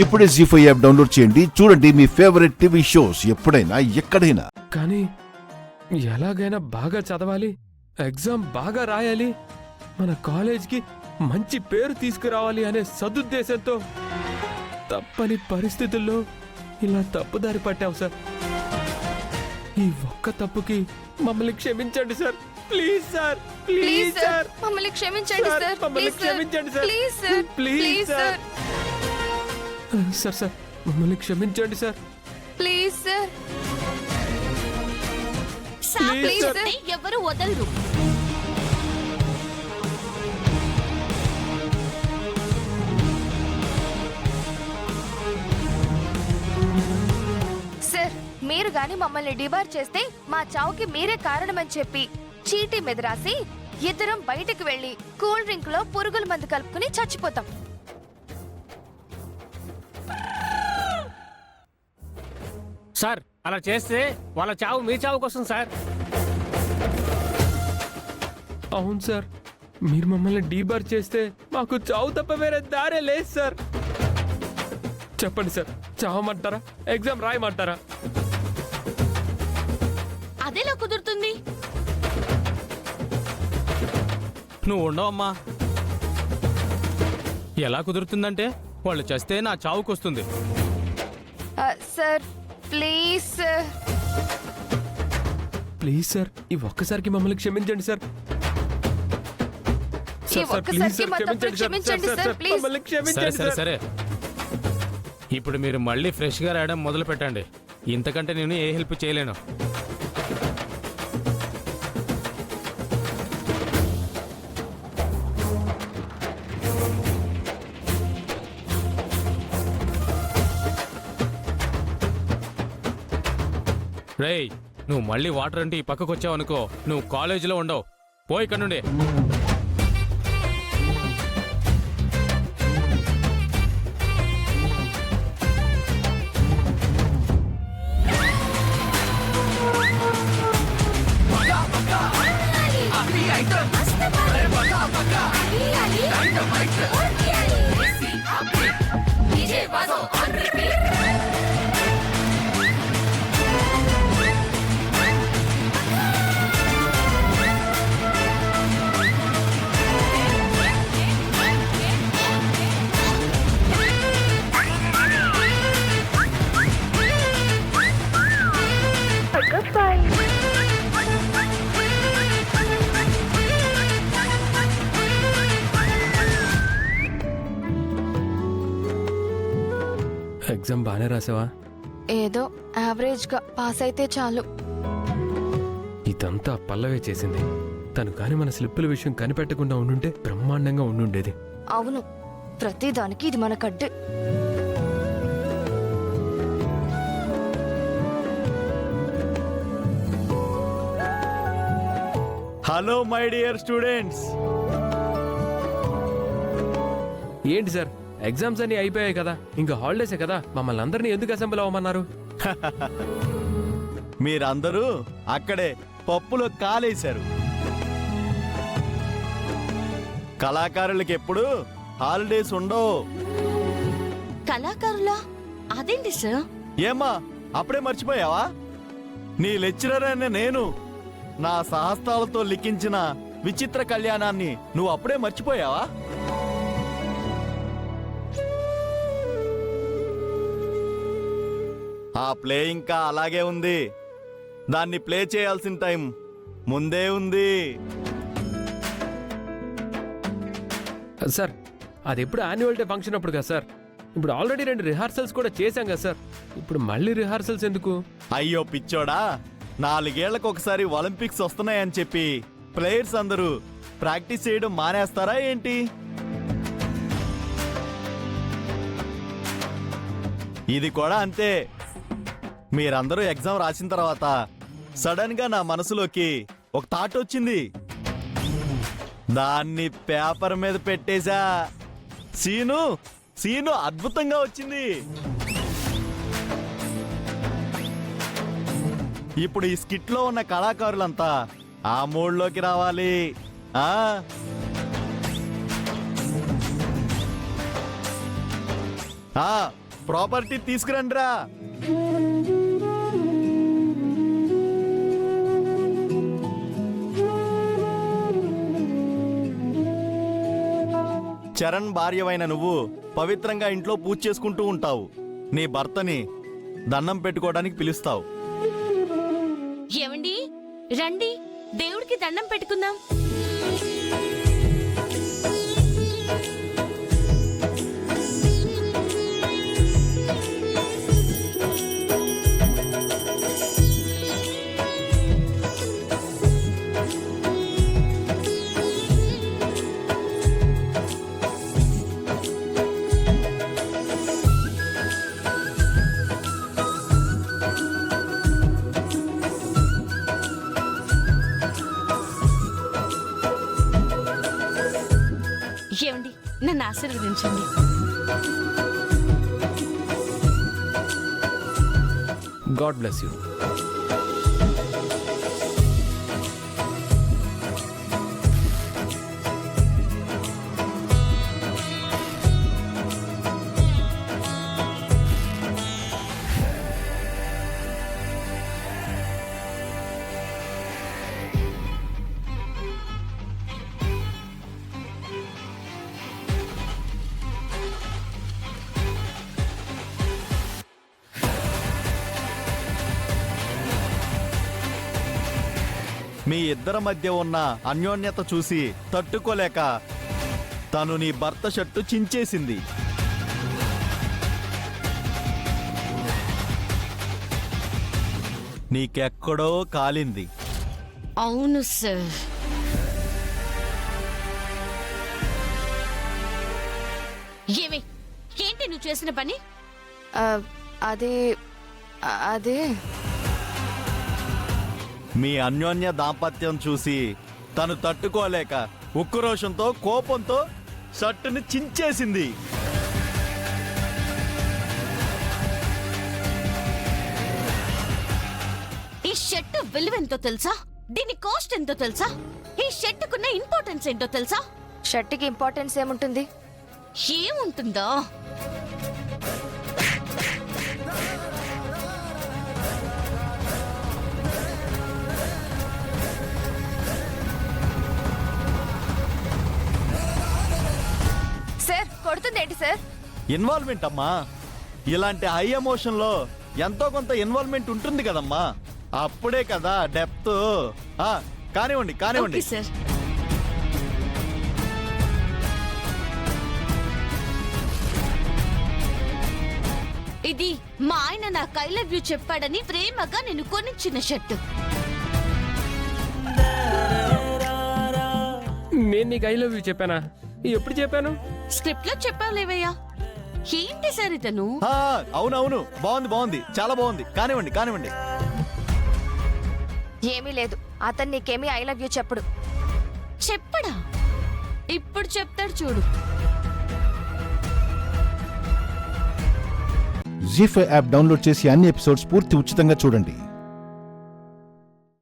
ఇప్పుడే జీ5 app download చేయండి. చూడండి మీ ఫేవరెట్ టీవీ షోస్ ఎప్పుడైనా ఎక్కడైనా. కానీ ఎలాగైనా బాగా చదవాలి, ఎగ్జామ్ బాగా రాయాలి, మన కాలేజ్కి మంచి పేరు తీసుకురావాలి అనే సదుద్దేశంతో తప్పని పరిస్థితుల్లో ఇలా తప్పుదారి పట్టావు సార్. ఈ ఒక్క తప్పుకి మమ్మల్ని క్షమించండి sir. Please sir, please sir, మమ్మల్ని క్షమించండి సార్. మమ్మల్ని క్షమించండి sir. Please sir, please sir. Sir sir మమ్మల్ని క్షమించండి sir. Please sir. Please sir. ఎవరు వదలరు. సార్, మీరు గాని మమ్మల్ని డిబార్ చేస్తే మా చావుకి మీరే కారణమని చెప్పి చీటీ మీద రాసి ఇద్దరం బయటికి వెళ్లి కూల్ డ్రింక్ లో పురుగుల మందు కలుపుకుని చచ్చిపోతాం. సార్ అలా చేస్తే వాళ్ళ చావు మీ చావు కోసం సార్. అవును సార్, మీరు మమ్మల్ని డీబార్ చేస్తే మాకు చావు తప్ప వేరే దారే లేదు సార్. చెప్పండి సార్, చావమంటారా, ఎగ్జామ్ రాయమంటారా? అదేలా కుదురుతుంది? నువ్వు ఉండవమ్మా. ఎలా కుదురుతుందంటే వాళ్ళు చేస్తే నా చావుకొస్తుంది. Sir please sir. Please sir, ఈ ఒక్కసారికి మమ్మల్ని క్షమించండి సార్. ఈ ఒక్కసారికి మా తప్పులు క్షమించండి సార్, ప్లీజ్. మమ్మల్ని సరే క్షమించండి సరే సార్. సరే, ఇప్పుడు మీరు మళ్ళీ ఫ్రెష్గా రాయడం మొదలు పెట్టండి. ఇంతకంటే నేను ఏ హెల్ప్ చేయలేను. రేయ్, నువ్వు మళ్ళీ వాటర్ అంటే ఈ పక్కకు వచ్చావనుకో, నువ్వు కాలేజీలో ఉండవు. పోయి ఇక్కడ నుండి. ఎగ్జామ్ బాగానే రాసావా? ఏదో యావరేజ్ గా పాస్ అయితే చాలు. ఇదంతా పల్లవే చేసింది. తను కాని మన స్లిప్పుల విషయం కనిపెట్టకుండా ఉండుంటే బ్రహ్మాండంగా ఉండుండేది. అవును, ప్రతిదానికి ఇది మన కడ్డే. Hello my dear students. ఏంటి సార్, ఎగ్జామ్స్ అన్ని అయిపోయాయి కదా, ఇంకా హాలిడేసే కదా, మమ్మల్ని అందరినీ ఎందుకు అసెంబ్లీ అవ్వమన్నారు? మీరందరూ అక్కడే పప్పులో కాలేశారు. కళాకారులకి ఎప్పుడు హాలిడేస్ ఉండవు. కళాకారులా? అదేంటి సార్? ఏమ్మా, అప్పుడే మర్చిపోయావా? నీ లెక్చరర్ అనే నేను నా సహస్తాలతో లిఖించిన విచిత్ర కళ్యాణాన్ని నువ్వు అప్పుడే మర్చిపోయావా? ఆ ప్లే ఇంకా అలాగే ఉంది. దాన్ని ప్లే చేయాల్సిన టైం ముందే ఉంది. సార్, అది ఎప్పుడు యాన్యువల్ డే ఫంక్షన్ అప్పుడు కదా సార్. ఇప్పుడు ఆల్రెడీ 2 రిహార్సల్స్ కూడా చేశాం కదా సార్. ఇప్పుడు మళ్ళీ రిహార్సల్స్ ఎందుకు? అయ్యో పిచ్చోడా, 4 ఏళ్లకు ఒకసారి ఒలింపిక్స్ వస్తున్నాయని చెప్పి ప్లేయర్స్ అందరూ ప్రాక్టీస్ చేయడం మానేస్తారా ఏంటి? ఇది కూడా అంతే. మీరందరూ ఎగ్జామ్ రాసిన తర్వాత సడన్ గా నా మనసులోకి ఒక థాట్ వచ్చింది. దాన్ని పేపర్ మీద పెట్టేశా. సీను అద్భుతంగా వచ్చింది. ఇప్పుడు ఈ స్కిట్ లో ఉన్న కళాకారులంతా ఆ మూడ్లోకి రావాలి. ప్రాపర్టీ తీసుకురండిరా. చరణ్ భార్యవైన నువ్వు పవిత్రంగా ఇంట్లో పూజ చేసుకుంటూ ఉంటావు. నీ భర్తని దండం పెట్టుకోవడానికి పిలుస్తావు. ఏమండి, రండి దేవుడికి దండం పెట్టుకుందాం. ఏమండి, నన్ను ఆశీర్వదించండి. God bless you. మీ ఇద్దరి మధ్య ఉన్న అన్యోన్యత చూసి తట్టుకోలేక తను నీ భర్త షర్టు చించేసింది. నీకెక్కడో కాలింది. అవును సార్. ఏమి, ఏంటి నువ్వు చేసిన పని? అదే అదే మీ అన్యోన్య దాంపత్యం చూసి తను తట్టుకోలేక ఉక్రోషంతో కోపంతో షర్టుని చించేసింది. ఈ షర్టు విలువెంతో తెలుసా? దీని కాస్ట్ ఎంతో తెలుసా? ఈ షర్టుకున్న ఇంపార్టెన్స్ ఏంటో తెలుసా? షర్ట్కి ఇంపార్టెన్స్ ఏముంటుంది? ఏముంటుందో? Sir కొడుతుందేంటి sir? ఇన్వాల్వ్మెంట్ అమ్మా. ఇలాంటి హై ఎమోషన్ లో ఎంతో కొంత ఇన్వాల్వ్మెంట్ ఉంటుంది కదమ్మా. అప్పుడే కదా డెప్త్. కానివ్వండి కానివ్వండి. Okay sir. ఇది మా ఆయన నాకు ఐ లవ్ యూ చెప్పాడని ప్రేమగా నేను కొనిచ్చిన షర్టు. నేను నీకు ఐ లవ్ యూ చెప్పానా? ఎప్పుడు చెప్పాను? స్క్రిప్ట్ లో చెప్పాలేవయ్యా. ఏంటి సార్ ఇతను? అవునవును, బాగుంది బాగుంది, చాలా బాగుంది. కానివ్వండి కానివ్వండి. ఏమీ లేదు, అతను నీకేమీ ఐ లవ్ యూ చెప్పడు. చెప్పడా? ఇప్పుడు చెప్తాడు చూడు. జీ5 యాప్ డౌన్లోడ్ చేసి అన్ని ఎపిసోడ్స్ పూర్తి ఉచితంగా చూడండి.